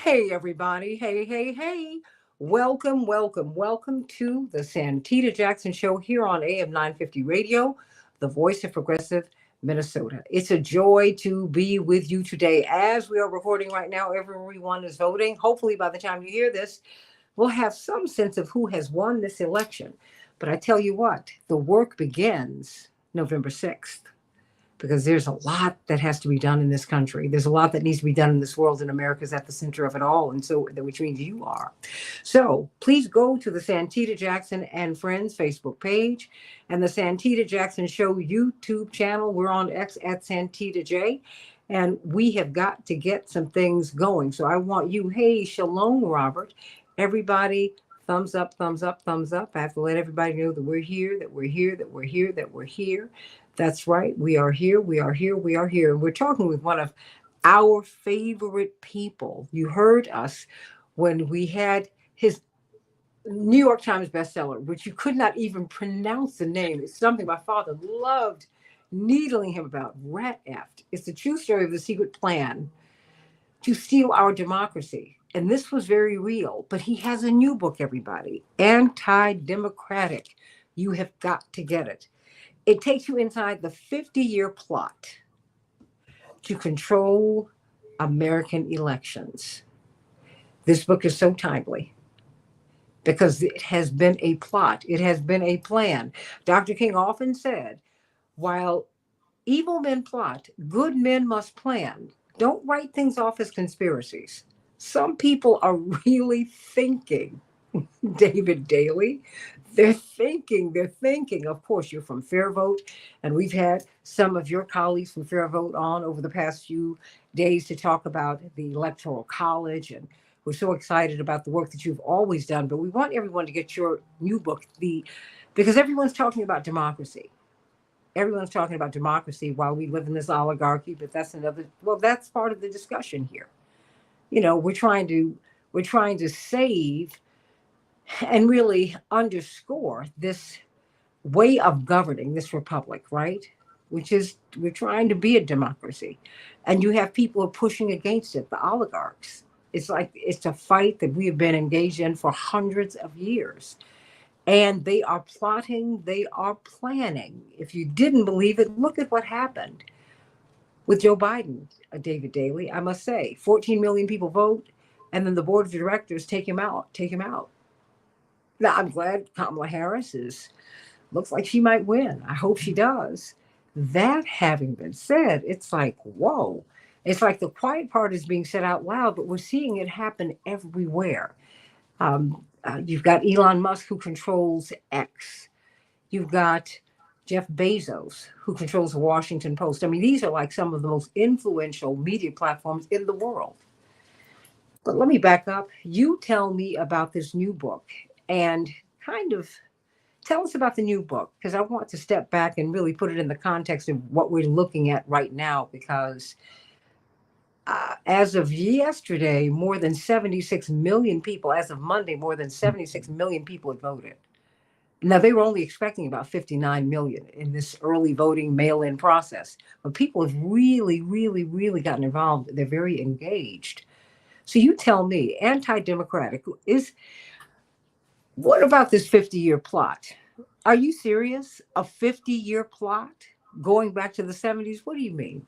Hey, everybody. Hey, hey, hey. Welcome, welcome, welcome to the Santita Jackson Show here on AM 950 Radio, the voice of progressive Minnesota. It's a joy to be with you today. As we are recording right now, everyone is voting. Hopefully, by the time you hear this, we'll have some sense of who has won this election. But I tell you what, the work begins November 6th because there's a lot that has to be done in this country. There's a lot that needs to be done in this world, and America's at the center of it all, and so which means you are. So please go to the Santita Jackson and Friends Facebook page and the Santita Jackson Show YouTube channel. We're on X at Santita J. And we have got to get some things going. So I want you, hey, Shalom, Robert, everybody, thumbs up, thumbs up, thumbs up. I have to let everybody know that we're here, that we're here, that we're here, that we're here. That's right. We are here. We are here. We are here. And we're talking with one of our favorite people. You heard us when we had his New York Times bestseller, which you could not even pronounce the name. It's something my father loved needling him about. Rat Effed. It's the true story of the secret plan to steal our democracy. And this was very real. But he has a new book, everybody. Anti-Democratic. You have got to get it. It takes you inside the 50-year plot to control American elections. This book is so timely because it has been a plot. It has been a plan. Dr. King often said, while evil men plot, good men must plan. Don't write things off as conspiracies. Some people are really thinking, David Daley. They're thinking. Of course, you're from Fair Vote, and we've had some of your colleagues from Fair Vote on over the past few days to talk about the Electoral College, and we're so excited about the work that you've always done. But we want everyone to get your new book, because everyone's talking about democracy. Everyone's talking about democracy while we live in this oligarchy, but that's part of the discussion here. We're trying to save and really underscore this way of governing this republic, right? Which is, we're trying to be a democracy. And you have people who are pushing against it, the oligarchs. It's like it's a fight that we have been engaged in for hundreds of years. And they are plotting, they are planning. If you didn't believe it, look at what happened with Joe Biden, David Daley. I must say, 14 million people vote, and then the board of directors take him out. Now, I'm glad Kamala Harris looks like she might win. I hope she does. That having been said, it's like, whoa. It's like the quiet part is being said out loud, but we're seeing it happen everywhere. You've got Elon Musk, who controls X. You've got Jeff Bezos, who controls the Washington Post. I mean, these are like some of the most influential media platforms in the world. But let me back up. You tell me about this new book and kind of tell us about the new book, because I want to step back and really put it in the context of what we're looking at right now, because as of yesterday, more than 76 million people, as of Monday, more than 76 million people had voted. Now, they were only expecting about 59 million in this early voting mail-in process, but people have really, really, really gotten involved. They're very engaged. So you tell me, anti-democratic what about this 50-year plot? Are you serious? A 50-year plot going back to the 70s? What do you mean?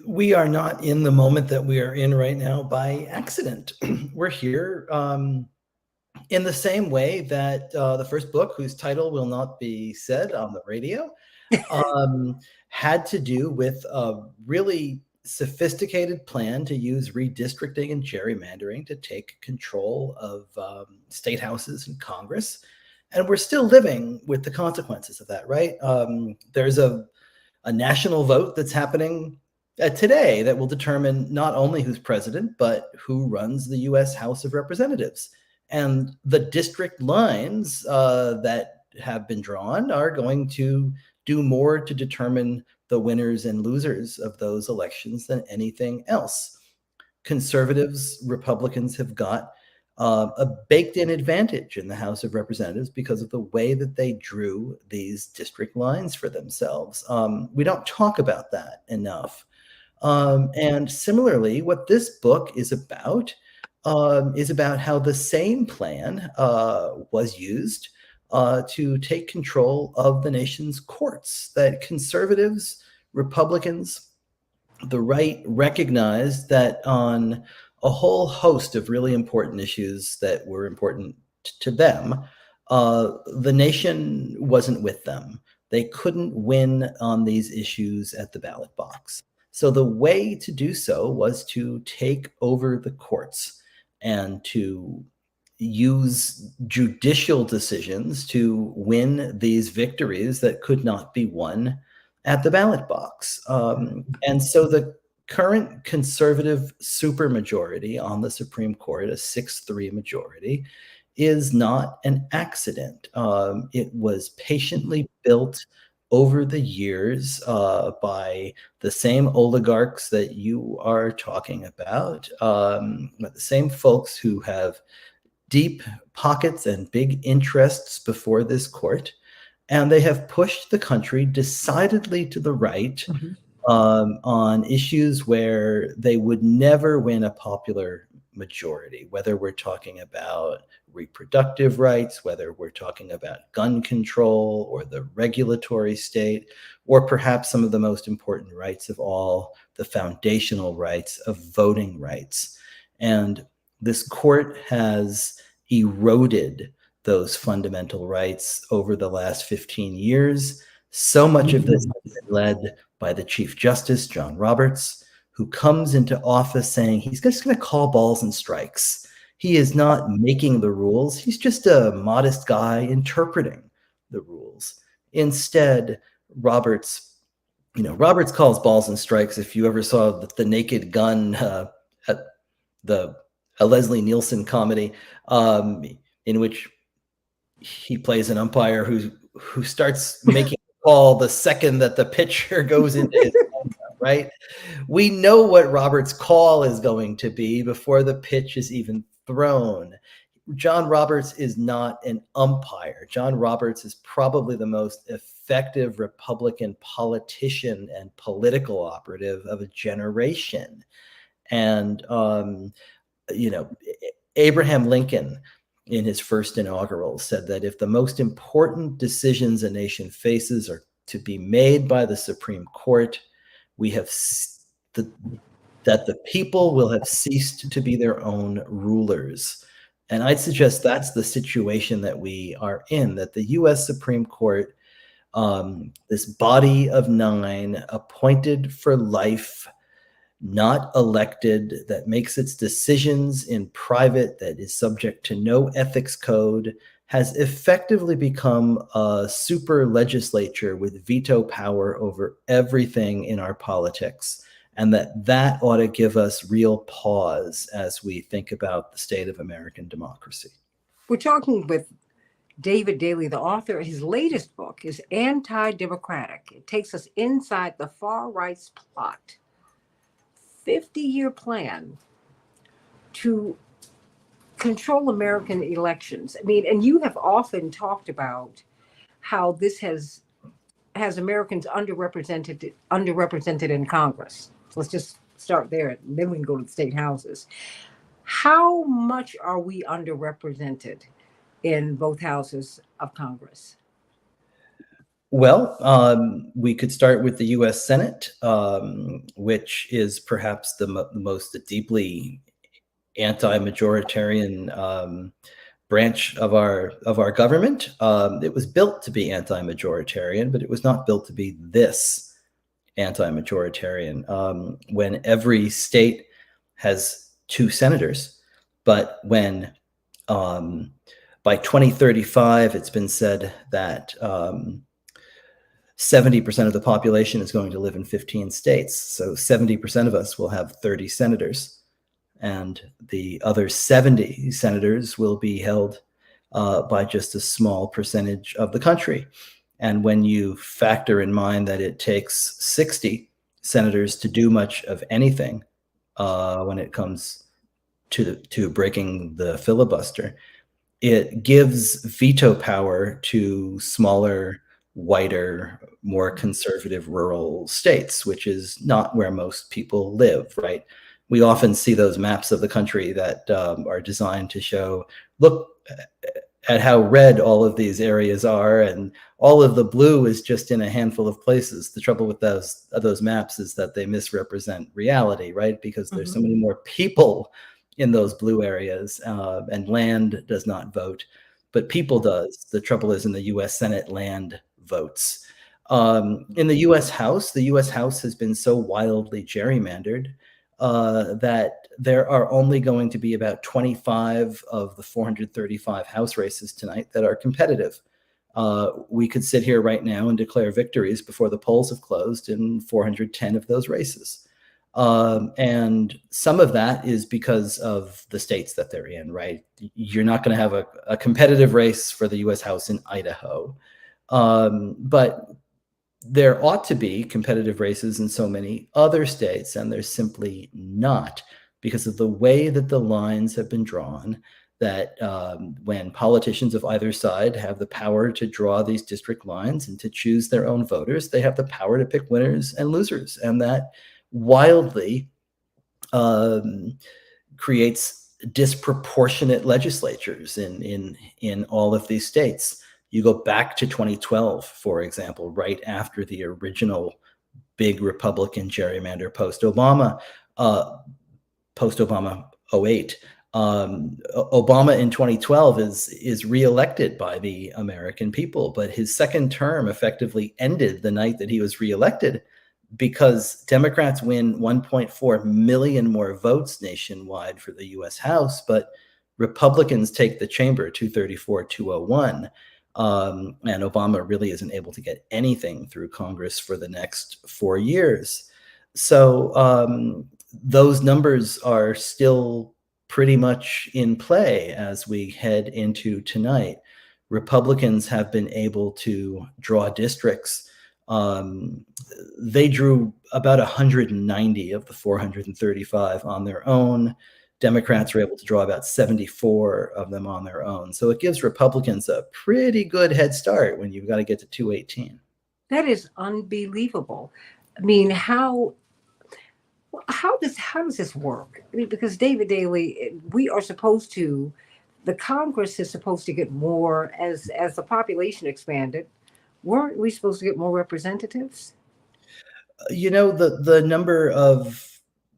We are not in the moment that we are in right now by accident. We're here in the same way that the first book, whose title will not be said on the radio, had to do with a really sophisticated plan to use redistricting and gerrymandering to take control of state houses and Congress. And we're still living with the consequences of that, right? There's a national vote that's happening today that will determine not only who's president, but who runs the U.S. House of Representatives. And the district lines that have been drawn are going to do more to determine the winners and losers of those elections than anything else. Conservatives, Republicans have got a baked-in advantage in the House of Representatives because of the way that they drew these district lines for themselves. We don't talk about that enough. And similarly, what this book is about how the same plan was used to take control of the nation's courts, that conservatives, Republicans, the right recognized that on a whole host of really important issues that were important to them, the nation wasn't with them. They couldn't win on these issues at the ballot box. So the way to do so was to take over the courts and to use judicial decisions to win these victories that could not be won at the ballot box. And so the current conservative supermajority on the Supreme Court, a 6-3 majority, is not an accident. It was patiently built over the years by the same oligarchs that you are talking about, the same folks who have deep pockets and big interests before this court. And they have pushed the country decidedly to the right on issues where they would never win a popular majority, whether we're talking about reproductive rights, whether we're talking about gun control or the regulatory state, or perhaps some of the most important rights of all, the foundational rights of voting rights. And this court has eroded those fundamental rights over the last 15 years. So much of this has been led by the Chief Justice, John Roberts, who comes into office saying he's just going to call balls and strikes. He is not making the rules. He's just a modest guy interpreting the rules. Instead, Roberts calls balls and strikes. If you ever saw the Naked Gun at a Leslie Nielsen comedy, in which he plays an umpire who starts making a call the second that the pitcher goes into his hand, right? We know what Roberts' call is going to be before the pitch is even thrown. John Roberts is not an umpire. John Roberts is probably the most effective Republican politician and political operative of a generation. And Abraham Lincoln, in his first inaugural, said that if the most important decisions a nation faces are to be made by the Supreme Court, that the people will have ceased to be their own rulers. And I'd suggest that's the situation that we are in, that the U.S. Supreme Court, this body of 9 appointed for life, not elected, that makes its decisions in private, that is subject to no ethics code, has effectively become a super legislature with veto power over everything in our politics. And that ought to give us real pause as we think about the state of American democracy. We're talking with David Daley, the author. His latest book is Anti-Democratic. It takes us inside the far right's plot. 50-year plan to control American elections. I mean, and you have often talked about how this has Americans underrepresented in Congress. So let's just start there, and then we can go to the state houses. How much are we underrepresented in both houses of Congress? Well, we could start with the U.S. Senate, which is perhaps the most deeply anti-majoritarian branch of our government. It was built to be anti-majoritarian, but it was not built to be this anti-majoritarian. When every state has 2 senators, but when by 2035, it's been said that 70% of the population is going to live in 15 states. So 70% of us will have 30 senators, and the other 70 senators will be held by just a small percentage of the country. And when you factor in mind that it takes 60 senators to do much of anything when it comes to breaking the filibuster, it gives veto power to smaller whiter, more conservative rural states, which is not where most people live, right? We often see those maps of the country that are designed to show, look at how red all of these areas are, and all of the blue is just in a handful of places. The trouble with those maps is that they misrepresent reality, right? Because there's so many more people in those blue areas, and land does not vote, but people does. The trouble is in the U.S. Senate, land votes. In the U.S. House, the U.S. House has been so wildly gerrymandered that there are only going to be about 25 of the 435 House races tonight that are competitive. We could sit here right now and declare victories before the polls have closed in 410 of those races. And some of that is because of the states that they're in, right? You're not going to have a competitive race for the U.S. House in Idaho. But there ought to be competitive races in so many other states, and there's simply not, because of the way that the lines have been drawn, that when politicians of either side have the power to draw these district lines and to choose their own voters, they have the power to pick winners and losers. And that wildly creates disproportionate legislatures in all of these states. You go back to 2012, for example, right after the original big Republican gerrymander post-Obama 08. Obama in 2012 is reelected by the American people, but his second term effectively ended the night that he was reelected, because Democrats win 1.4 million more votes nationwide for the U.S. House, but Republicans take the chamber 234-201. And Obama really isn't able to get anything through Congress for the next 4 years. So those numbers are still pretty much in play as we head into tonight. Republicans have been able to draw districts. They drew about 190 of the 435 on their own. Democrats were able to draw about 74 of them on their own. So it gives Republicans a pretty good head start when you've got to get to 218. That is unbelievable. I mean, how does this work? I mean, because David Daley, the Congress is supposed to get more as the population expanded. Weren't we supposed to get more representatives? You know, the number of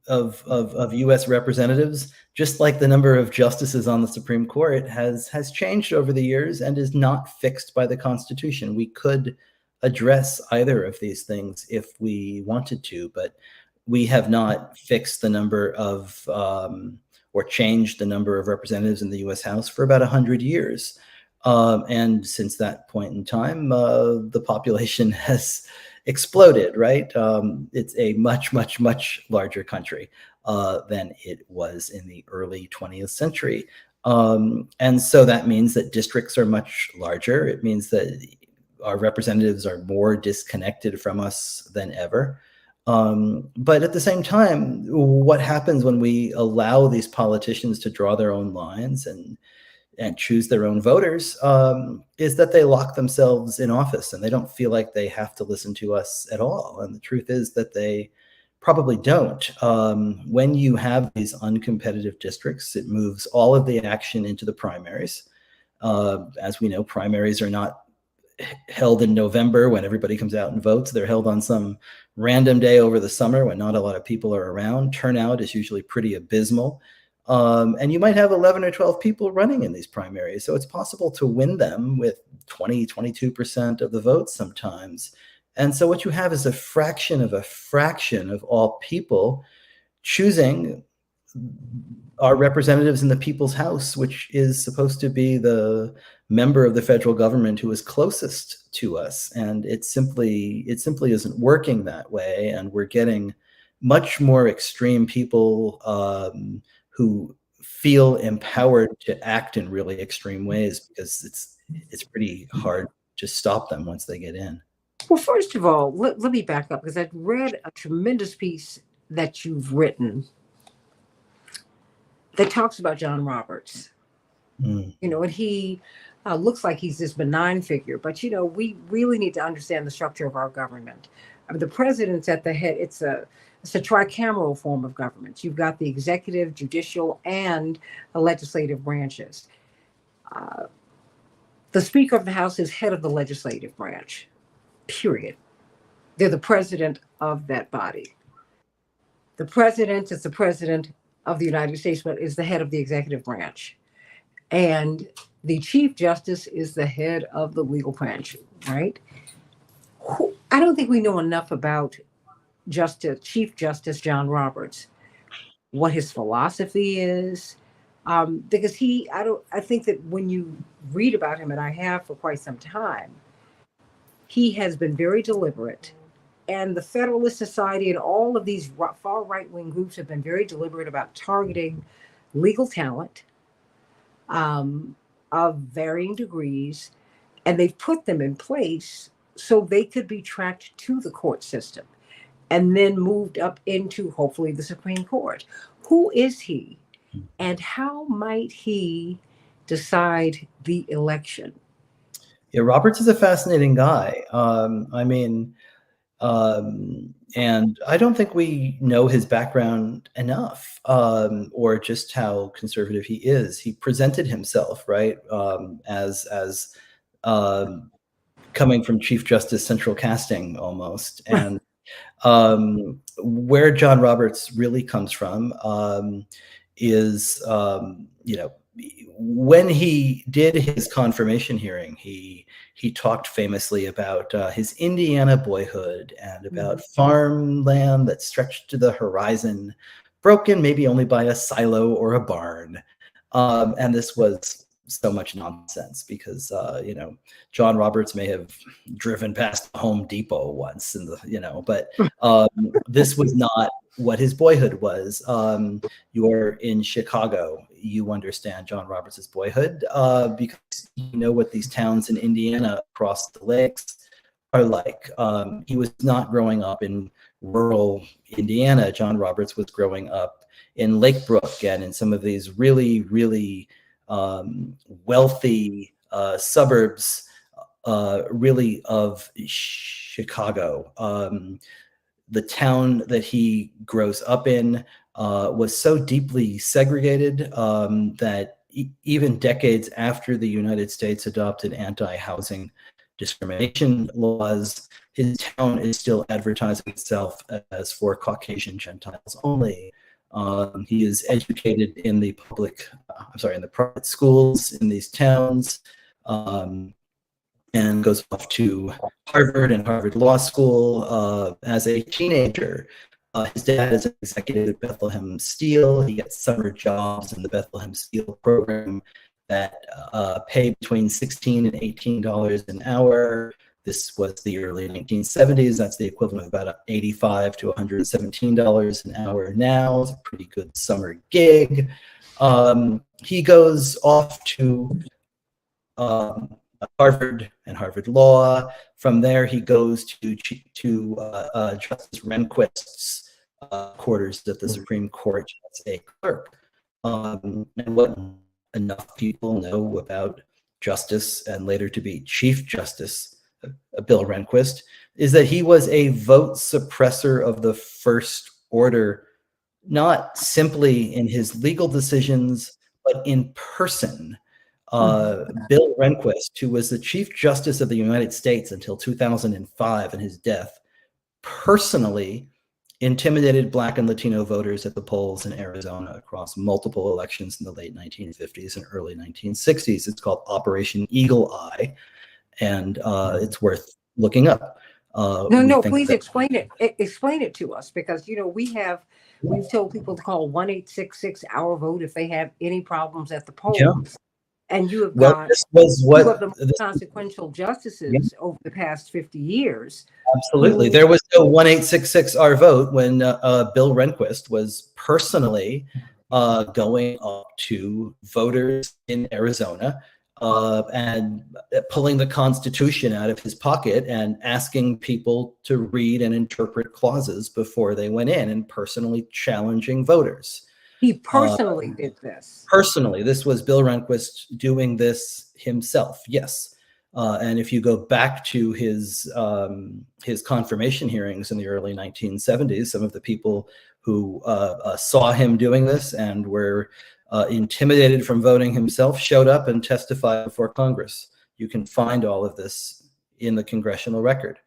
U.S. representatives, just like the number of justices on the Supreme Court, has changed over the years and is not fixed by the Constitution. We could address either of these things if we wanted to, but we have not fixed the number of or changed the number of representatives in the U.S. House for about 100 years. And since that point in time, the population has exploded, right? It's a much, much, much larger country than it was in the early 20th century. And so that means that districts are much larger. It means that our representatives are more disconnected from us than ever. But at the same time, what happens when we allow these politicians to draw their own lines and choose their own voters is that they lock themselves in office and they don't feel like they have to listen to us at all. And the truth is that they probably don't. When you have these uncompetitive districts, it moves all of the action into the primaries. As we know, primaries are not held in November when everybody comes out and votes. They're held on some random day over the summer when not a lot of people are around. Turnout is usually pretty abysmal. And you might have 11 or 12 people running in these primaries. So it's possible to win them with 20, 22% of the votes sometimes. And so what you have is a fraction of all people choosing our representatives in the People's House, which is supposed to be the member of the federal government who is closest to us. And it simply isn't working that way. And we're getting much more extreme people who feel empowered to act in really extreme ways, because it's pretty hard to stop them once they get in. Well, first of all, let me back up, because I've read a tremendous piece that you've written that talks about John Roberts. And he looks like he's this benign figure, but we really need to understand the structure of our government. I mean, the president's at the head. It's a tricameral form of government. You've got the executive, judicial, and the legislative branches. The Speaker of the House is head of the legislative branch, period. They're the president of that body. The president is the president of the United States, but is the head of the executive branch. And the Chief Justice is the head of the legal branch, right? I don't think we know enough about Chief Justice John Roberts, what his philosophy is, because I think that when you read about him, and I have for quite some time, he has been very deliberate. And the Federalist Society and all of these far right-wing groups have been very deliberate about targeting legal talent of varying degrees, and they've put them in place so they could be tracked to the court system and then moved up into, hopefully, the Supreme Court. Who is he, and how might he decide the election? Yeah, Roberts is a fascinating guy. And I don't think we know his background enough, or just how conservative he is. He presented himself, right, as coming from Chief Justice Central Casting almost. And where John Roberts really comes from is, when he did his confirmation hearing, he talked famously about his Indiana boyhood and about farmland that stretched to the horizon, broken maybe only by a silo or a barn. And this was so much nonsense because, John Roberts may have driven past Home Depot once, but this was not what his boyhood was. You're in Chicago, you understand John Roberts' boyhood because you know what these towns in Indiana across the lakes are like. He was not growing up in rural Indiana. John Roberts was growing up in Lake Brook and in some of these really, really wealthy suburbs, really, of Chicago. The town that he grows up in was so deeply segregated that even decades after the United States adopted anti-housing discrimination laws, his town is still advertising itself as for Caucasian Gentiles only. He is educated in the private schools in these towns, and goes off to Harvard and Harvard Law School as a teenager. His dad is an executive at Bethlehem Steel. He gets summer jobs in the Bethlehem Steel program that pay between $16 and $18 an hour. This was the early 1970s. That's the equivalent of about $85 to $117 an hour now. It's a pretty good summer gig. He goes off to Harvard and Harvard Law. From there, he goes to Justice Rehnquist's quarters at the Supreme Court as a clerk. And what enough people know about Justice and later to be Chief Justice Bill Rehnquist is that he was a vote suppressor of the first order, not simply in his legal decisions, but in person. Bill Rehnquist, who was the Chief Justice of the United States until 2005 and his death, personally intimidated Black and Latino voters at the polls in Arizona across multiple elections in the late 1950s and early 1960s. It's called Operation Eagle Eye, and it's worth looking up. No, please explain it. Explain it to us, because we've told people to call 1-866-OUR-VOTE if they have any problems at the polls. Yeah. And you have got two of the most consequential justices over the past 50 years. Absolutely. There was no 1-866-OUR-VOTE when Bill Rehnquist was personally going up to voters in Arizona and pulling the Constitution out of his pocket and asking people to read and interpret clauses before they went in and personally challenging voters. He personally did this. Personally, this was Bill Rehnquist doing this himself. Yes. And if you go back to his confirmation hearings in the early 1970s, some of the people who saw him doing this and were intimidated from voting himself showed up and testified before Congress. You can find all of this in the congressional record.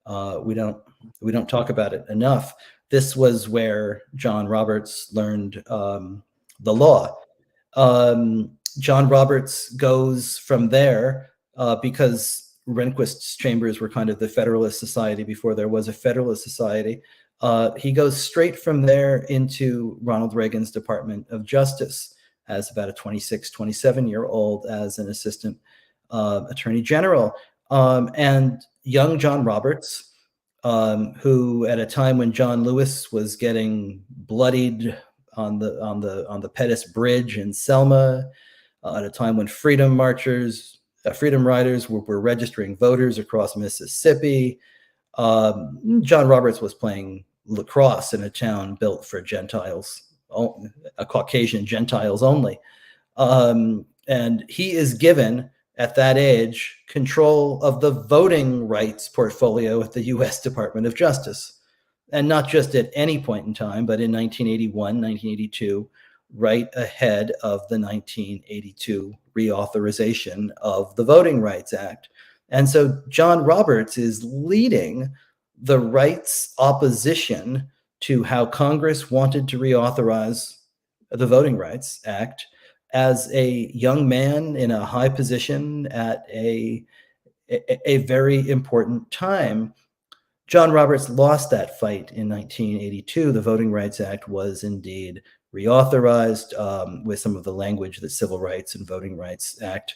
We don't talk about it enough. This was where John Roberts learned the law. John Roberts goes from there because Rehnquist's chambers were kind of the Federalist Society before there was a Federalist Society. He goes straight from there into Ronald Reagan's Department of Justice as about a 26, 27-year-old as an assistant attorney general. And young John Roberts, who at a time when John Lewis was getting bloodied on the Pettus Bridge in Selma, at a time when freedom riders were registering voters across Mississippi. John Roberts was playing lacrosse in a town built for Gentiles, Caucasian Gentiles only. And he is given, at that age, control of the voting rights portfolio at the U.S. Department of Justice. And not just at any point in time, but in 1981, 1982, right ahead of the 1982 reauthorization of the Voting Rights Act. And so John Roberts is leading the rights opposition to how Congress wanted to reauthorize the Voting Rights Act as a young man in a high position at a very important time. John Roberts lost that fight in 1982. The Voting Rights Act was indeed reauthorized with some of the language that Civil Rights and Voting Rights Act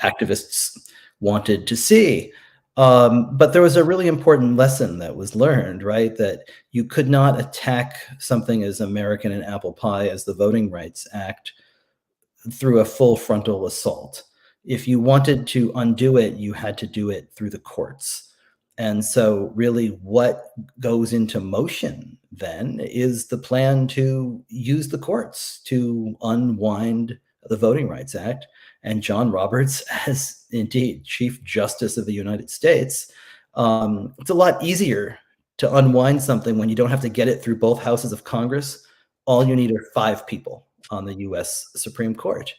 activists wanted to see. But there was a really important lesson that was learned, right? That you could not attack something as American and apple pie as the Voting Rights Act through a full frontal assault. If you wanted to undo it, you had to do it through the courts. And so really what goes into motion then is the plan to use the courts to unwind the Voting Rights Act. And John Roberts, as indeed Chief Justice of the United States, it's a lot easier to unwind something when you don't have to get it through both houses of Congress. All you need are 5 people on the US Supreme Court.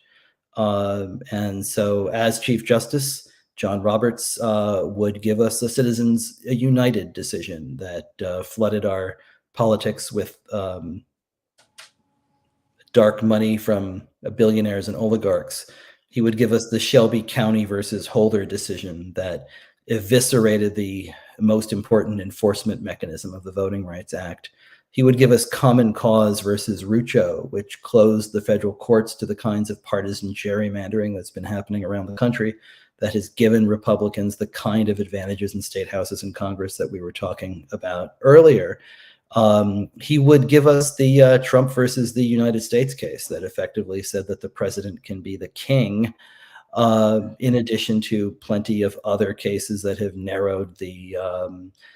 And so as Chief Justice, John Roberts would give us the Citizens United decision that flooded our politics with dark money from billionaires and oligarchs. He would give us the Shelby County versus Holder decision that eviscerated the most important enforcement mechanism of the Voting Rights Act. He would give us Common Cause versus Rucho, which closed the federal courts to the kinds of partisan gerrymandering that's been happening around the country that has given Republicans the kind of advantages in state houses and Congress that we were talking about earlier. He would give us the Trump versus the United States case that effectively said that the president can be the king, in addition to plenty of other cases that have narrowed the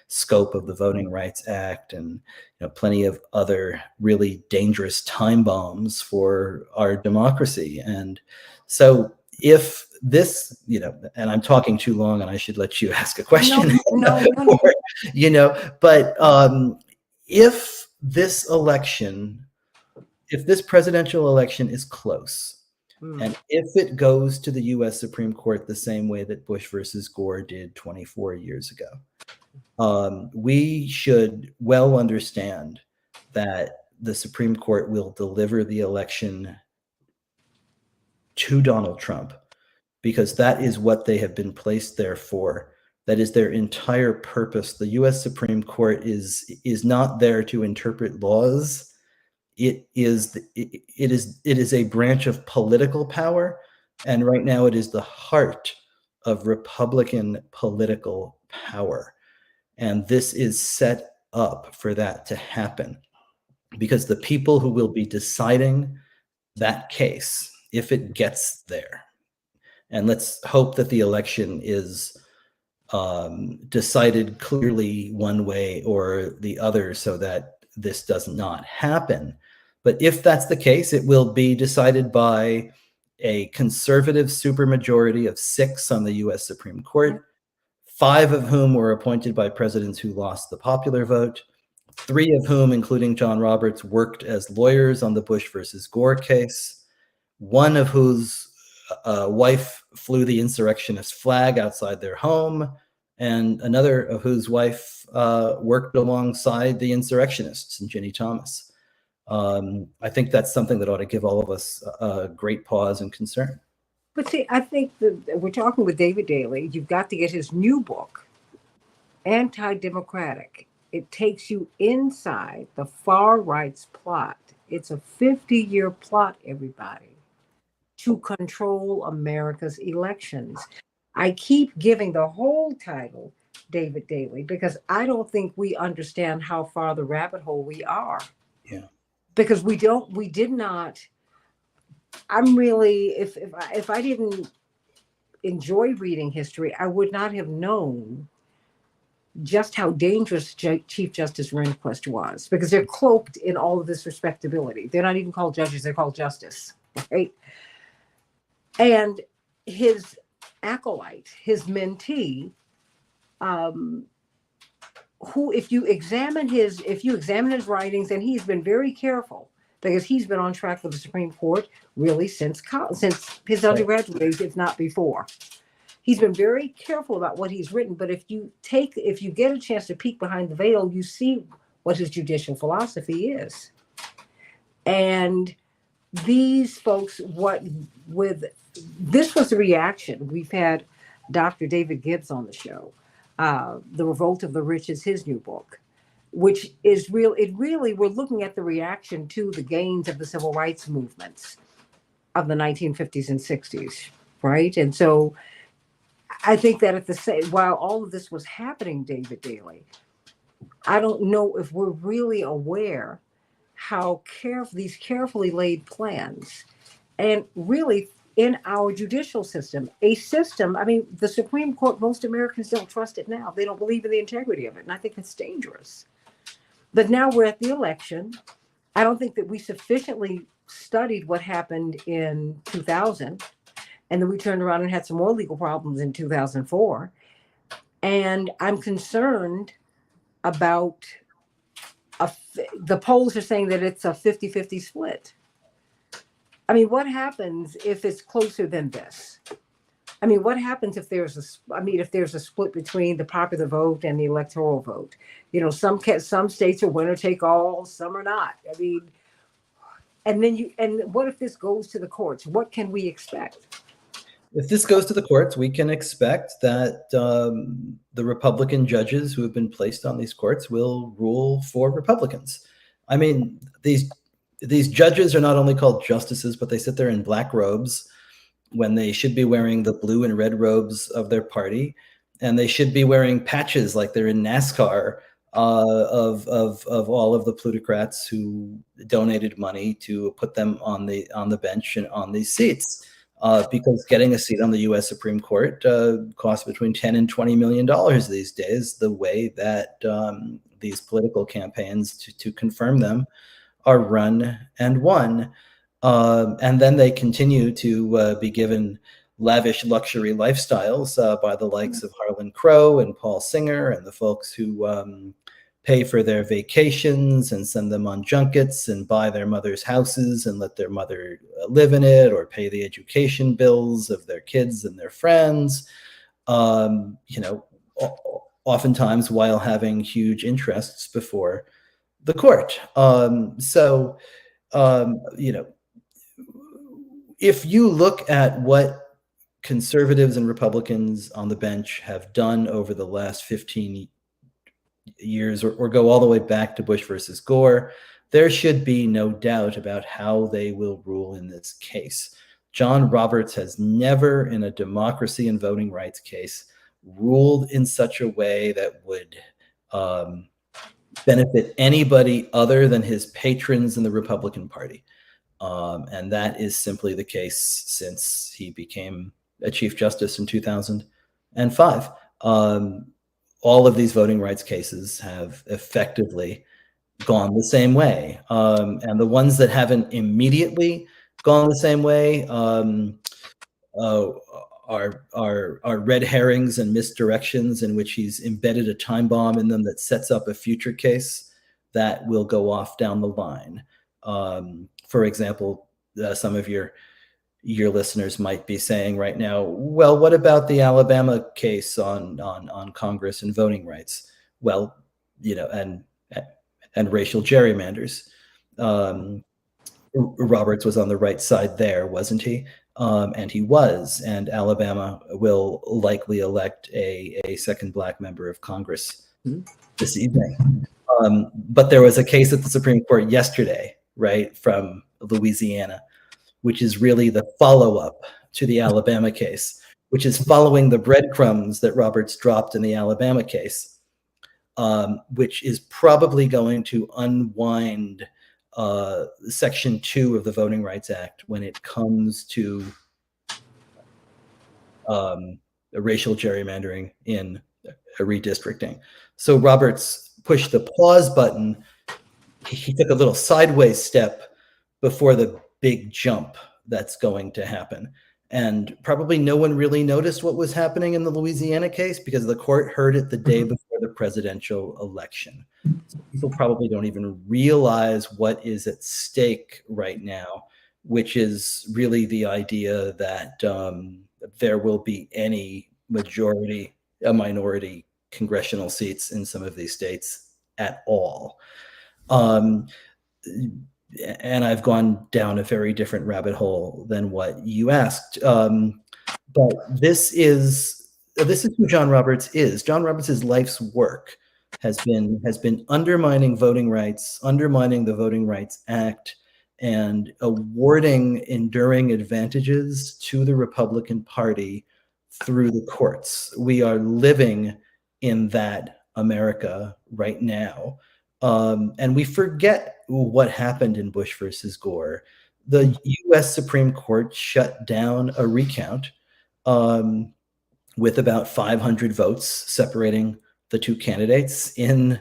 scope of the Voting Rights Act, and plenty of other really dangerous time bombs for our democracy. And so if this, and I'm talking too long and I should let you ask a question. No. But if this election, if this presidential election is close, and if it goes to the US Supreme Court the same way that Bush versus Gore did 24 years ago, we should well understand that the Supreme Court will deliver the election to Donald Trump, because that is what they have been placed there for. That is their entire purpose. The US Supreme Court is not there to interpret laws. It is a branch of political power, and right now it is the heart of Republican political power. And this is set up for that to happen, because the people who will be deciding that case, if it gets there, and let's hope that the election is decided clearly one way or the other, so that this does not happen. But if that's the case, it will be decided by a conservative supermajority of 6 on the US Supreme Court, 5 of whom were appointed by presidents who lost the popular vote, 3 of whom, including John Roberts, worked as lawyers on the Bush versus Gore case, 1 of whose wife flew the insurrectionist flag outside their home, and another of whose wife worked alongside the insurrectionists, and Ginny Thomas. I think that's something that ought to give all of us a great pause and concern. But see, I think that we're talking with David Daley. You've got to get his new book, Anti-Democratic. It takes you inside the far right's plot. It's a 50-year plot, everybody, to control America's elections. I keep giving the whole title, David Daley, because I don't think we understand how far the rabbit hole we are. Yeah. Because we did not. I'm really, if I didn't enjoy reading history, I would not have known just how dangerous Chief Justice Rehnquist was, because they're cloaked in all of this respectability. They're not even called judges, they're called justice, right? And his acolyte, his mentee, who, if you examine his writings, and he's been very careful, because he's been on track for the Supreme Court really since his undergraduate age, if not before. He's been very careful about what he's written, but if you get a chance to peek behind the veil, you see what his judicial philosophy is. And these folks, this was the reaction. We've had Dr. David Gibbs on the show. The Revolt of the Rich is his new book, which is real. We're looking at the reaction to the gains of the civil rights movements of the 1950s and 60s, right? And so I think that while all of this was happening, David Daley, I don't know if we're really aware how these carefully laid plans, and really in our judicial system, the Supreme Court, most Americans don't trust it now. They don't believe in the integrity of it. And I think it's dangerous. But now we're at the election. I don't think that we sufficiently studied what happened in 2000. And then we turned around and had some more legal problems in 2004. And I'm concerned about the polls are saying that it's a 50-50 split. I mean, what happens if it's closer than this? I mean, what happens if there's a split between the popular vote and the electoral vote? You know, some states are winner take all, some are not. I mean, and what if this goes to the courts? What can we expect? If this goes to the courts, we can expect that the Republican judges who have been placed on these courts will rule for Republicans. I mean, these judges are not only called justices, but they sit there in black robes when they should be wearing the blue and red robes of their party, and they should be wearing patches like they're in NASCAR of all of the plutocrats who donated money to put them on the bench and on these seats. Because getting a seat on the U.S. Supreme Court costs between $10 and $20 million these days, the way that these political campaigns to confirm them are run and won. And then they continue to be given lavish luxury lifestyles by the likes of Harlan Crow and Paul Singer and the folks who pay for their vacations and send them on junkets and buy their mother's houses and let their mother live in it, or pay the education bills of their kids and their friends, oftentimes while having huge interests before the court. If you look at what conservatives and Republicans on the bench have done over the last 15 years, or go all the way back to Bush versus Gore, there should be no doubt about how they will rule in this case. John Roberts has never, in a democracy and voting rights case, ruled in such a way that would benefit anybody other than his patrons in the Republican Party. And that is simply the case since he became a Chief Justice in 2005. All of these voting rights cases have effectively gone the same way. And the ones that haven't immediately gone the same way uh, are red herrings and misdirections in which he's embedded a time bomb in them that sets up a future case that will go off down the line. For example, some of your listeners might be saying right now, well, what about the Alabama case on Congress and voting rights? Well, and racial gerrymanders. Roberts was on the right side there, wasn't he? And he was. And Alabama will likely elect a second Black member of Congress this evening. But there was a case at the Supreme Court yesterday, right, from Louisiana, which is really the follow-up to the Alabama case, which is following the breadcrumbs that Roberts dropped in the Alabama case, which is probably going to unwind Section 2 of the Voting Rights Act when it comes to racial gerrymandering in redistricting. So Roberts pushed the pause button. He took a little sideways step before the big jump that's going to happen. And probably no one really noticed what was happening in the Louisiana case because the court heard it the day before the presidential election. So people probably don't even realize what is at stake right now, which is really the idea that there will be any minority congressional seats in some of these states at all. And I've gone down a very different rabbit hole than what you asked. But this is who John Roberts is. John Roberts' life's work has been undermining voting rights, undermining the Voting Rights Act, and awarding enduring advantages to the Republican Party through the courts. We are living in that America right now. And we forget what happened in Bush versus Gore. The U.S. Supreme Court shut down a recount with about 500 votes separating the two candidates in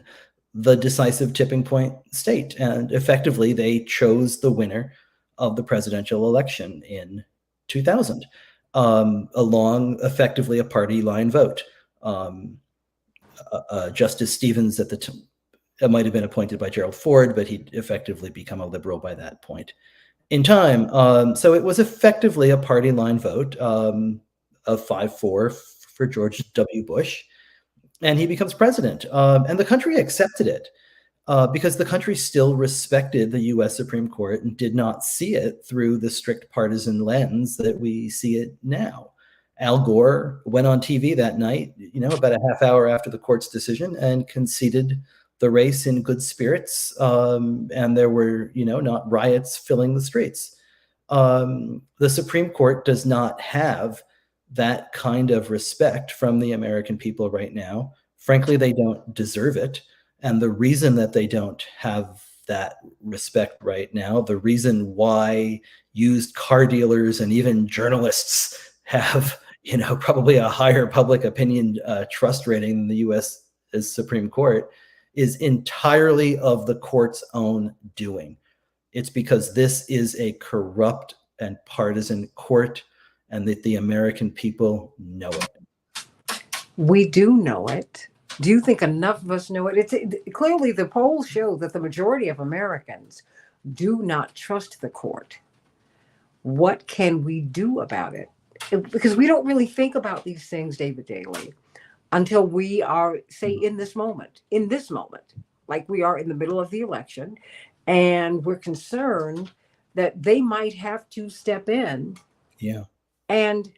the decisive tipping point state. And effectively, they chose the winner of the presidential election in 2000, along effectively a party line vote. Justice Stevens at the time, it might have been appointed by Gerald Ford, but he'd effectively become a liberal by that point in time. So it was effectively a party line vote of 5-4 for George W. Bush, and he becomes president. And the country accepted it because the country still respected the U.S. Supreme Court and did not see it through the strict partisan lens that we see it now. Al Gore went on TV that night, about a half hour after the court's decision, and conceded the race in good spirits, and there were, not riots filling the streets. The Supreme Court does not have that kind of respect from the American people right now. Frankly, they don't deserve it. And the reason that they don't have that respect right now, the reason why used car dealers and even journalists have, probably a higher public opinion trust rating than the U.S. Supreme Court, is entirely of the court's own doing. It's because this is a corrupt and partisan court, and that the American people know it. We do know it. Do you think enough of us know it? Clearly the polls show that the majority of Americans do not trust the court. What can we do about it? Because we don't really think about these things, David Daly, until we are, say, in this moment, like we are in the middle of the election, and we're concerned that they might have to step in and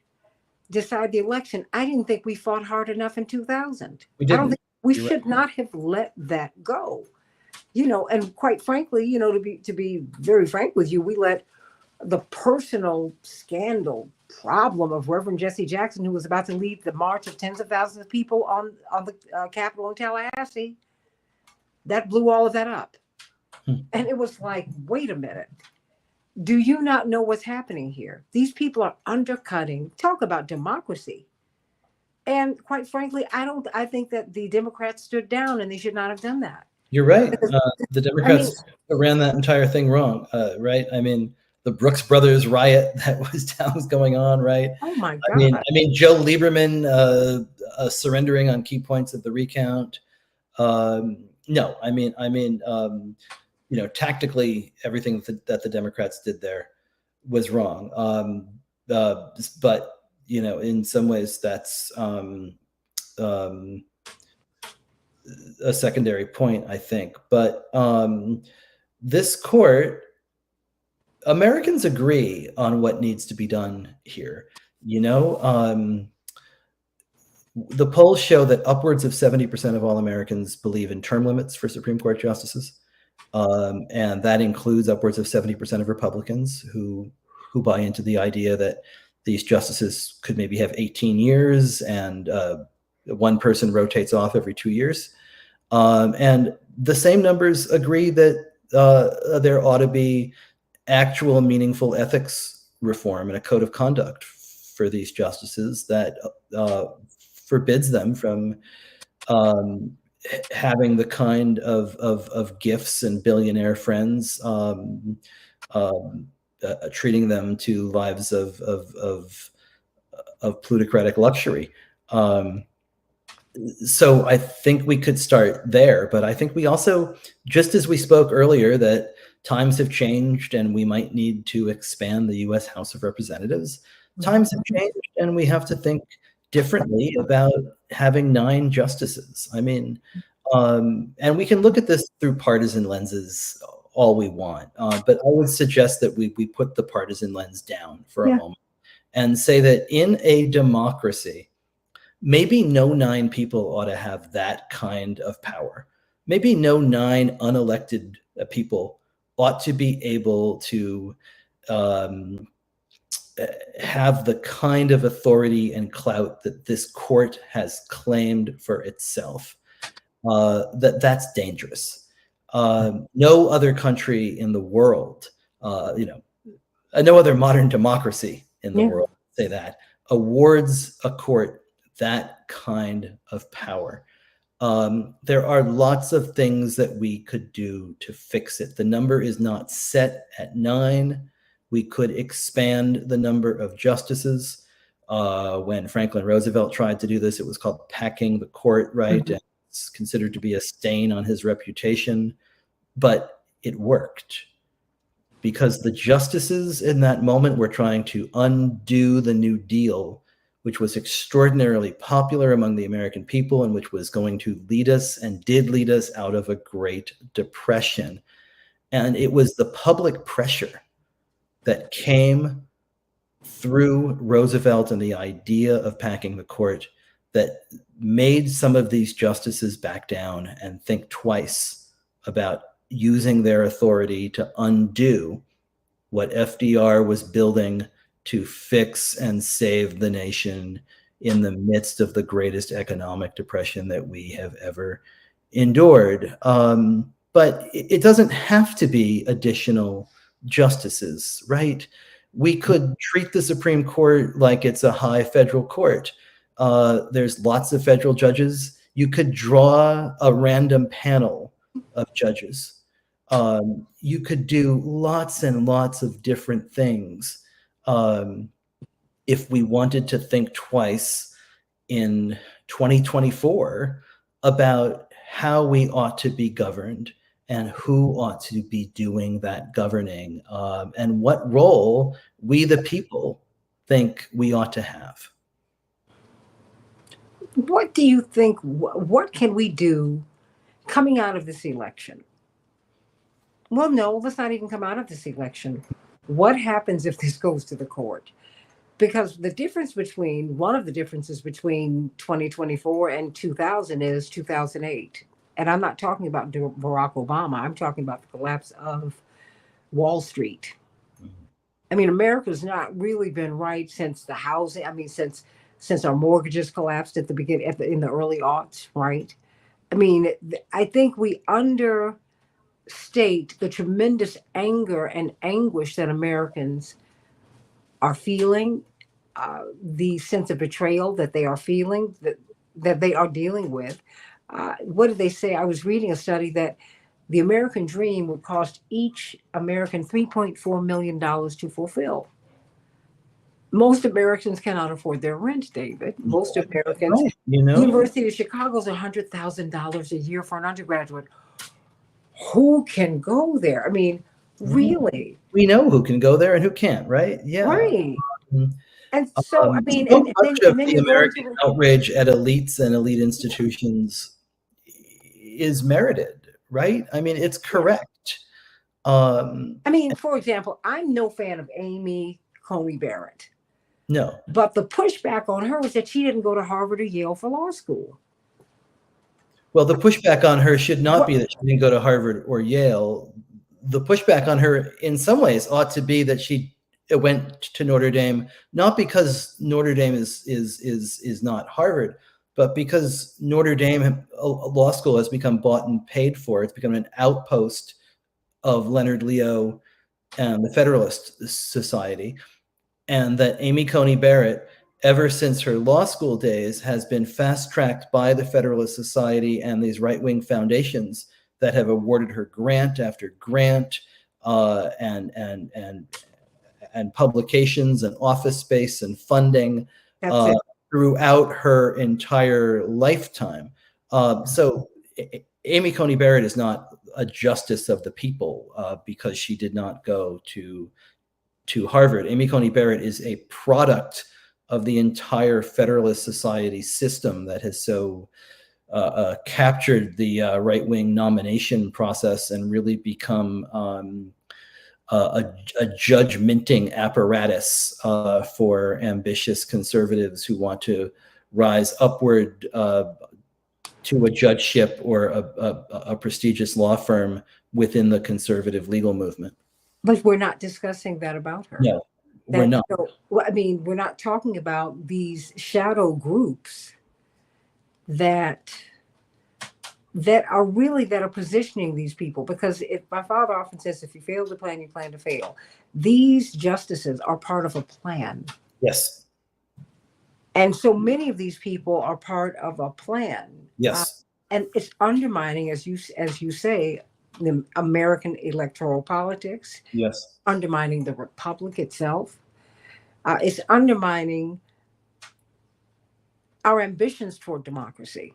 decide the election. I didn't think we fought hard enough in 2000. I don't think we should not have let that go. And quite frankly, to be very frank with you, we let the personal scandal problem of Reverend Jesse Jackson, who was about to lead the march of tens of thousands of people on the Capitol in Tallahassee, that blew all of that up. And it was like, wait a minute. Do you not know what's happening here? These people are undercutting. Talk about democracy. And quite frankly, I think that the Democrats stood down, and they should not have done that. You're right. Because, The I mean, Democrats ran that entire thing wrong, right? I mean, the Brooks Brothers riot that was going on, right? oh my I God. mean, Joe Lieberman surrendering on key points of the recount. No, tactically, everything that the Democrats did there was wrong. But in some ways, that's a secondary point, I think. But this court, Americans agree on what needs to be done here. The polls show that upwards of 70% of all Americans believe in term limits for Supreme Court justices. And that includes upwards of 70% of Republicans who buy into the idea that these justices could maybe have 18 years and one person rotates off every 2 years. And the same numbers agree that there ought to be actual meaningful ethics reform and a code of conduct for these justices that forbids them from having the kind of gifts and billionaire friends, treating them to lives of plutocratic luxury. So I think we could start there, but I think we also, just as we spoke earlier, that times have changed and we might need to expand the U.S. House of Representatives. Times have changed and we have to think differently about having 9 justices. I mean, and we can look at this through partisan lenses all we want, but I would suggest that we put the partisan lens down for a moment and say that in a democracy, maybe no 9 people ought to have that kind of power. Maybe no 9 unelected people ought to be able to have the kind of authority and clout that this court has claimed for itself. That's dangerous. No other country in the world, no other modern democracy in the world, say that, awards a court that kind of power. There are lots of things that we could do to fix it. The number is not set at 9. We could expand the number of justices. When Franklin Roosevelt tried to do this, it was called packing the court, right? Mm-hmm. And it's considered to be a stain on his reputation, but it worked. Because the justices in that moment were trying to undo the New Deal, which was extraordinarily popular among the American people and which was going to lead us and did lead us out of a Great Depression. And it was the public pressure that came through Roosevelt and the idea of packing the court that made some of these justices back down and think twice about using their authority to undo what FDR was building to fix and save the nation in the midst of the greatest economic depression that we have ever endured. But it doesn't have to be additional justices, right? We could treat the Supreme Court like it's a high federal court. There's lots of federal judges. You could draw a random panel of judges. You could do lots and lots of different things if we wanted to think twice in 2024 about how we ought to be governed and who ought to be doing that governing, and what role we, the people, think we ought to have. What do you think? What can we do coming out of this election? Well, no, let's not even come out of this election. What happens if this goes to the court? Because one of the differences between 2024 and 2000 is 2008. And I'm not talking about Barack Obama. I'm talking about the collapse of Wall Street. I mean, America's not really been right since the housing. I mean, since our mortgages collapsed at the beginning, in the early aughts, right? I mean, I think we understate the tremendous anger and anguish that Americans are feeling, the sense of betrayal that they are feeling, that they are dealing with. what did they say? I was reading a study that the American dream would cost each American $3.4 million to fulfill. Most Americans cannot afford their rent, David. Most Americans, Right, you know, University of Chicago's $100,000 a year for an undergraduate. Who can go there? I mean, really? we know who can go there and who can't, right? Yeah. Right. Um, And so, I mean, so much of and then the you go American into outrage at elites and elite institutions is merited, right? I mean, it's correct. I mean, for example, I'm no fan of Amy Coney Barrett, No. but the pushback on her was that she didn't go to Harvard or Yale for law school. Well, the pushback on her should not be that she didn't go to Harvard or Yale. The pushback on her, in some ways, ought to be that she went to Notre Dame, not because Notre Dame is not Harvard, but because Notre Dame Law School has become bought and paid for. It's become an outpost of Leonard Leo and the Federalist Society, and that Amy Coney Barrett, ever since her law school days, has been fast-tracked by the Federalist Society and these right-wing foundations that have awarded her grant after grant, and publications and office space and funding throughout her entire lifetime. So Amy Coney Barrett is not a justice of the people because she did not go to Harvard. Amy Coney Barrett is a product of the entire Federalist Society system that has so captured the right-wing nomination process and really become a judgmenting apparatus for ambitious conservatives who want to rise upward to a judgeship or a prestigious law firm within the conservative legal movement. But we're not discussing that about her. No, we're not. So, I mean, we're not talking about these shadow groups that are positioning these people. Because if my father often says, if you fail to plan, you plan to fail. These justices are part of a plan. Yes. And so many of these people are part of a plan. Yes. And it's undermining, as you say, the American electoral politics. Yes. Undermining the republic itself. It's undermining our ambitions toward democracy.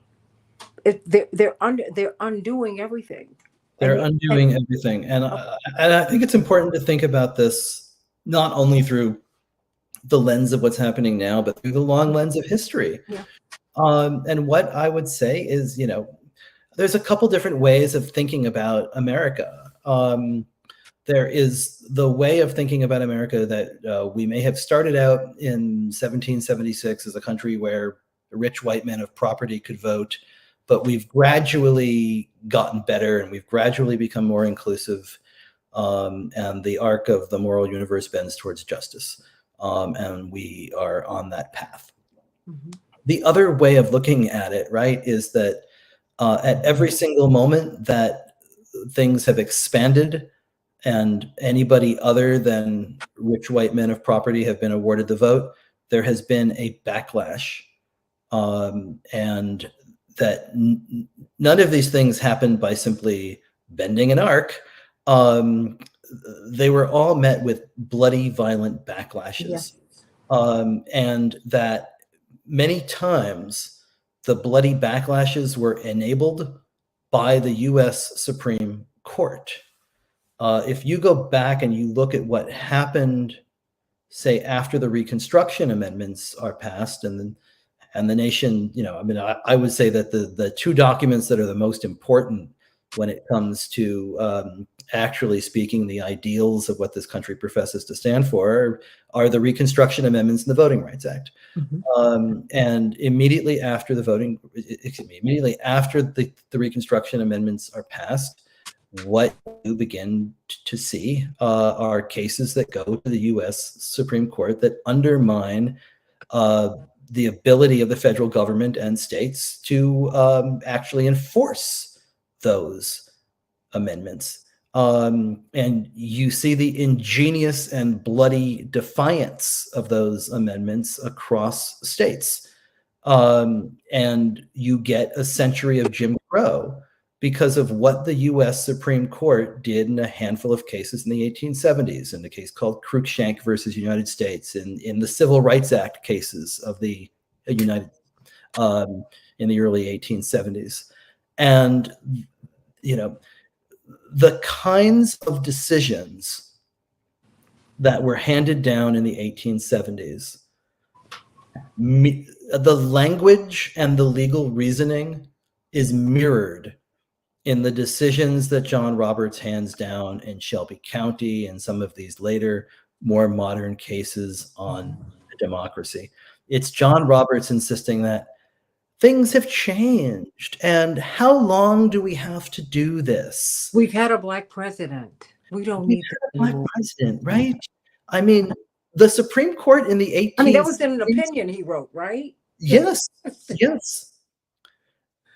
They're undoing everything. They're undoing everything, and I think it's important to think about this not only through the lens of what's happening now, but through the long lens of history. Yeah. And what I would say is, there's a couple different ways of thinking about America. There is the way of thinking about America that we may have started out in 1776 as a country where the rich white men of property could vote, but we've gradually gotten better and we've gradually become more inclusive, and the arc of the moral universe bends towards justice, and we are on that path. Mm-hmm. The other way of looking at it, right, is that at every single moment that things have expanded and anybody other than rich white men of property have been awarded the vote, there has been a backlash, and that none of these things happened by simply bending an arc. They were all met with bloody, violent backlashes. Yeah. And that many times the bloody backlashes were enabled by the US Supreme Court. If you go back and you look at what happened, say, after the Reconstruction Amendments are passed, and the nation, I would say that the two documents that are the most important when it comes to actually speaking the ideals of what this country professes to stand for are the Reconstruction Amendments and the Voting Rights Act. Mm-hmm. And immediately after the Reconstruction Amendments are passed, what you begin to see are cases that go to the U.S. Supreme Court that undermine the ability of the federal government and states to actually enforce those amendments. And you see the ingenious and bloody defiance of those amendments across states. And you get a century of Jim Crow because of what the U.S. Supreme Court did in a handful of cases in the 1870s, in the case called Cruikshank versus United States, in the Civil Rights Act cases of the United in the early 1870s. And, you know, the kinds of decisions that were handed down in the 1870s, the language and the legal reasoning is mirrored in the decisions that John Roberts hands down in Shelby County and some of these later, more modern cases on democracy. It's John Roberts insisting that things have changed, and how long do we have to do this? We've had a black president. We don't need a black president, right? I mean, the Supreme Court in the 18th. I mean, that was in an opinion he wrote, right? Yes, yes.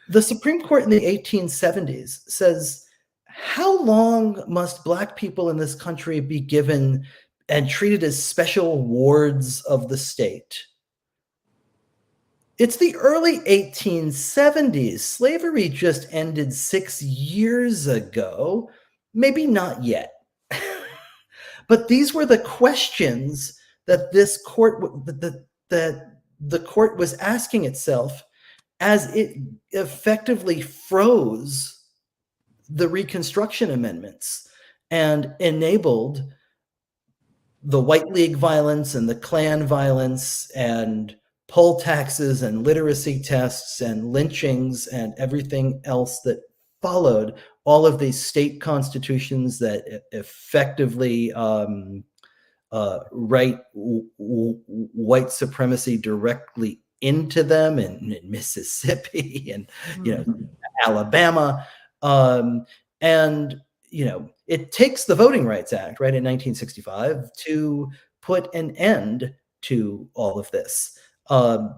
The Supreme Court in the 1870s says, how long must Black people in this country be given and treated as special wards of the state? It's the early 1870s. Slavery just ended 6 years ago. Maybe not yet. But these were the questions that this court, that the court was asking itself as it effectively froze the Reconstruction Amendments and enabled the White League violence and the Klan violence and poll taxes and literacy tests and lynchings and everything else that followed, all of these state constitutions that effectively write white supremacy directly into them in Mississippi and Alabama, and it takes the Voting Rights Act right in 1965 to put an end to all of this. And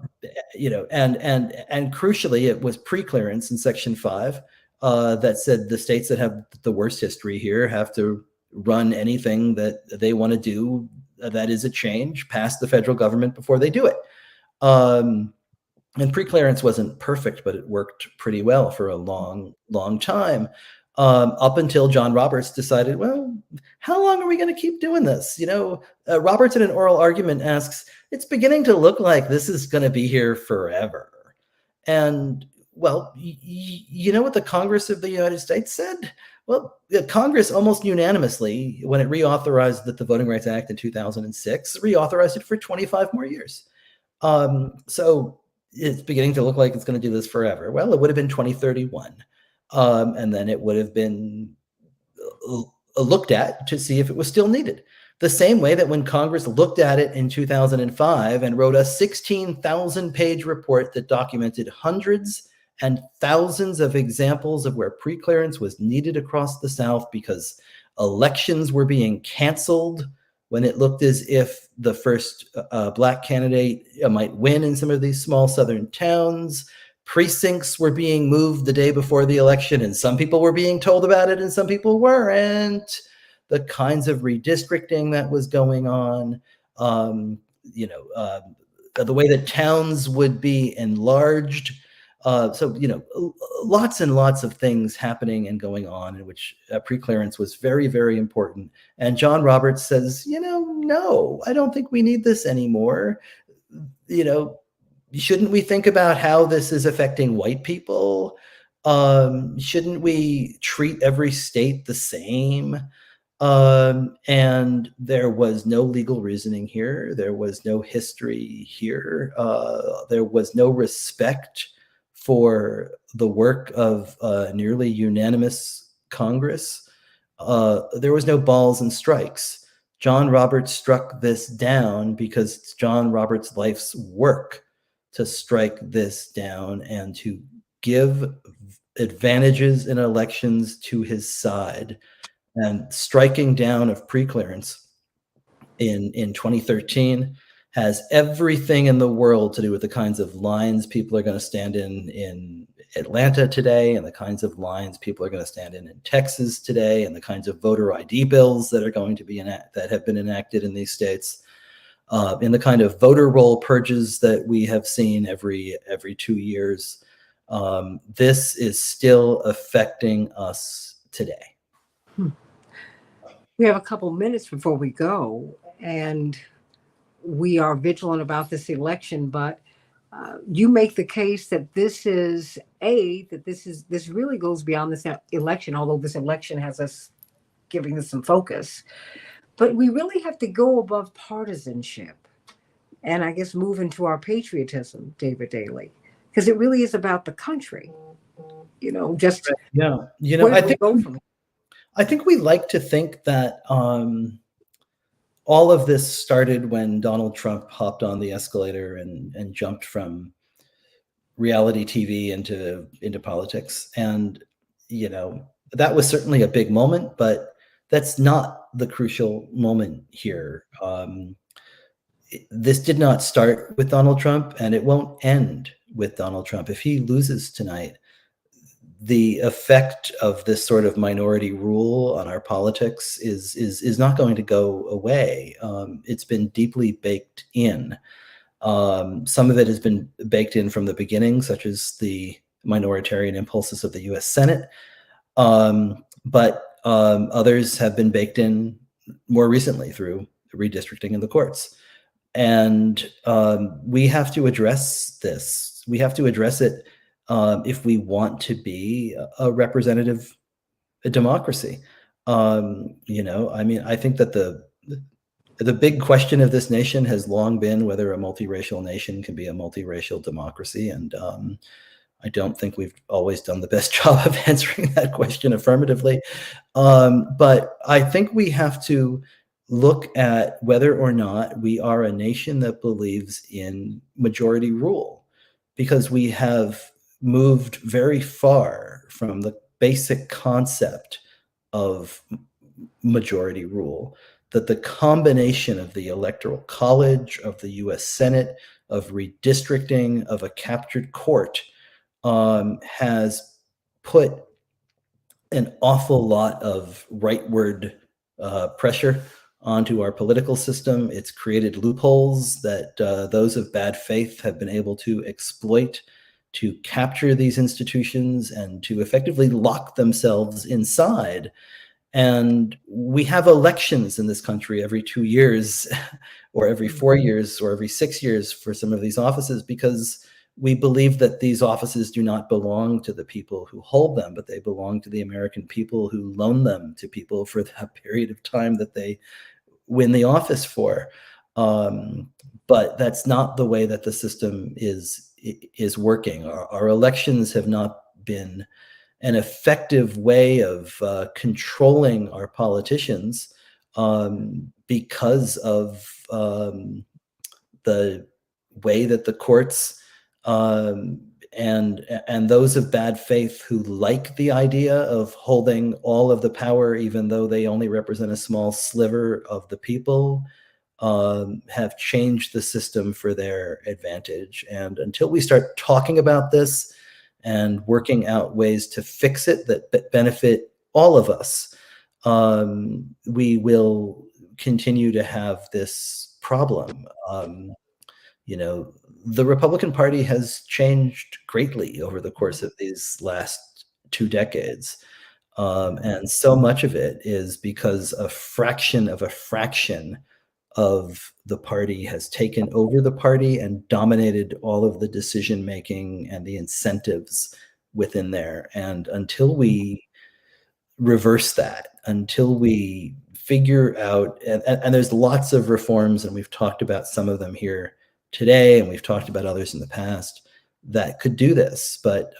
crucially, it was preclearance in Section 5 that said the states that have the worst history here have to run anything that they want to do that is a change past the federal government before they do it. And preclearance wasn't perfect, but it worked pretty well for a long, long time, up until John Roberts decided, well, how long are we going to keep doing this? Roberts in an oral argument asks, it's beginning to look like this is going to be here forever. And, well, you know what the Congress of the United States said? Well, Congress almost unanimously, when it reauthorized the Voting Rights Act in 2006, reauthorized it for 25 more years. So it's beginning to look like it's going to do this forever. Well, it would have been 2031. And then it would have been looked at to see if it was still needed. The same way that when Congress looked at it in 2005 and wrote a 16,000-page report that documented hundreds and thousands of examples of where preclearance was needed across the South because elections were being canceled when it looked as if the first Black candidate might win in some of these small Southern towns. Precincts were being moved the day before the election, and some people were being told about it and some people weren't. The kinds of redistricting that was going on, the way that towns would be enlarged. Lots and lots of things happening and going on in which preclearance was very, very important. And John Roberts says, no, I don't think we need this anymore. Shouldn't we think about how this is affecting white people? Shouldn't we treat every state the same? And there was no legal reasoning here. There was no history here. There was no respect for the work of a nearly unanimous Congress. There was no balls and strikes. John Roberts struck this down because it's John Roberts' life's work to strike this down and to give advantages in elections to his side. And striking down of preclearance in 2013 has everything in the world to do with the kinds of lines people are going to stand in Atlanta today, and the kinds of lines people are going to stand in Texas today, and the kinds of voter ID bills that are going to be that have been enacted in these states. in the kind of voter roll purges that we have seen every 2 years. This is still affecting us today. We have a couple minutes before we go, and we are vigilant about this election, but you make the case that this really goes beyond this election, although this election has us giving this some focus. But we really have to go above partisanship and I guess move into our patriotism, David Daly, because it really is about the country. Just yeah. Where do we go from here? I think we like to think that all of this started when Donald Trump hopped on the escalator and jumped from reality TV into politics. And, that was certainly a big moment, but that's not the crucial moment here. This did not start with Donald Trump, and it won't end with Donald Trump. If he loses tonight, the effect of this sort of minority rule on our politics is not going to go away. It's been deeply baked in. Some of it has been baked in from the beginning, such as the minoritarian impulses of the U.S. Senate, but others have been baked in more recently through redistricting in the courts. And we have to address this. We have to address it if we want to be a representative democracy. I think that the big question of this nation has long been whether a multiracial nation can be a multiracial democracy. And I don't think we've always done the best job of answering that question affirmatively. But I think we have to look at whether or not we are a nation that believes in majority rule, because we have moved very far from the basic concept of majority rule, that the combination of the Electoral College, of the US Senate, of redistricting, of a captured court has put an awful lot of rightward pressure onto our political system. It's created loopholes that those of bad faith have been able to exploit to capture these institutions and to effectively lock themselves inside. And we have elections in this country every 2 years or every 4 years or every 6 years for some of these offices, because we believe that these offices do not belong to the people who hold them, but they belong to the American people who loan them to people for that period of time that they win the office for. But that's not the way that the system is working. Our elections have not been an effective way of controlling our politicians because of the way that the courts and those of bad faith who like the idea of holding all of the power, even though they only represent a small sliver of the people, have changed the system for their advantage. And until we start talking about this and working out ways to fix it that benefit all of us, we will continue to have this problem. The Republican Party has changed greatly over the course of these last 2 decades. And so much of it is because a fraction of the party has taken over the party and dominated all of the decision making and the incentives within there. And until we reverse that, until we figure out, and there's lots of reforms, and we've talked about some of them here today, and we've talked about others in the past that could do this, but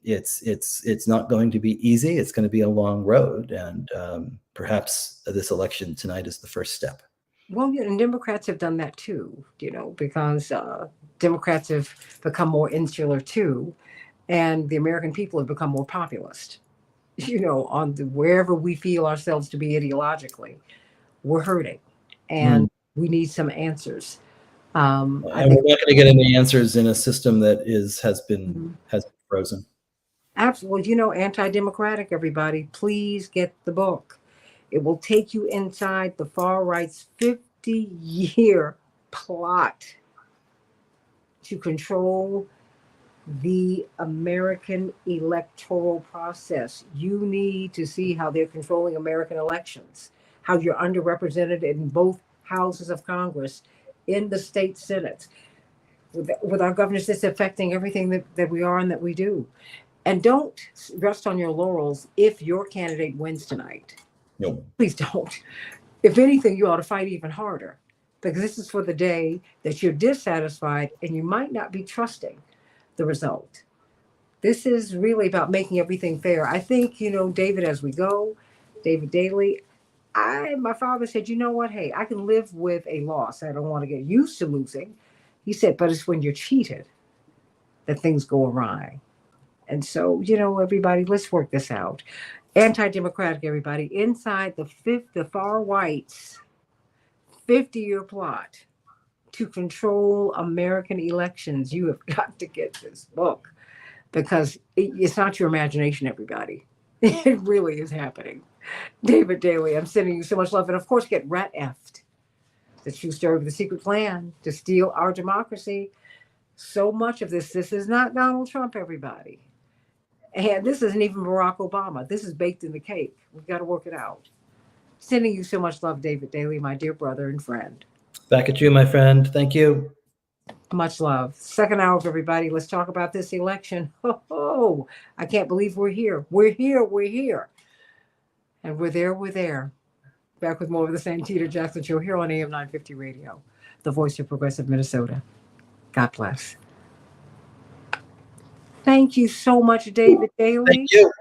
it's not going to be easy. It's going to be a long road, and perhaps this election tonight is the first step. Well, and Democrats have done that too, because Democrats have become more insular too, and the American people have become more populist. Wherever we feel ourselves to be ideologically, we're hurting, and we need some answers. And we're not going to get any answers in a system that has been frozen. Absolutely. Anti-democratic, everybody, please get the book. It will take you inside the far right's 50-year plot to control the American electoral process. You need to see how they're controlling American elections, how you're underrepresented in both houses of Congress, in the state Senate. With our governors, it's affecting everything that we are and that we do. And don't rest on your laurels if your candidate wins tonight. No. Please don't. If anything, you ought to fight even harder, because this is for the day that you're dissatisfied and you might not be trusting the result. This is really about making everything fair. I think, David, as we go, David Daly, my father said, you know what? Hey, I can live with a loss. I don't want to get used to losing. He said, but it's when you're cheated that things go awry. And so, everybody, let's work this out. Anti-democratic, everybody, inside the far right's 50-year plot to control American elections. You have got to get this book, because it's not your imagination, everybody. It really is happening. David Daly, I'm sending you so much love. And of course, get rat effed. The true story of the secret plan to steal our democracy. So much of this is not Donald Trump, everybody. And this isn't even Barack Obama. This is baked in the cake. We've got to work it out. Sending you so much love, David Daly, my dear brother and friend. Back at you, my friend. Thank you. Much love. Second hour, everybody. Let's talk about this election. Oh, I can't believe we're here. We're here. And we're there. Back with more of the Santita Jackson Show here on AM 950 Radio, the voice of progressive Minnesota. God bless. Thank you so much, David Daly. Thank you.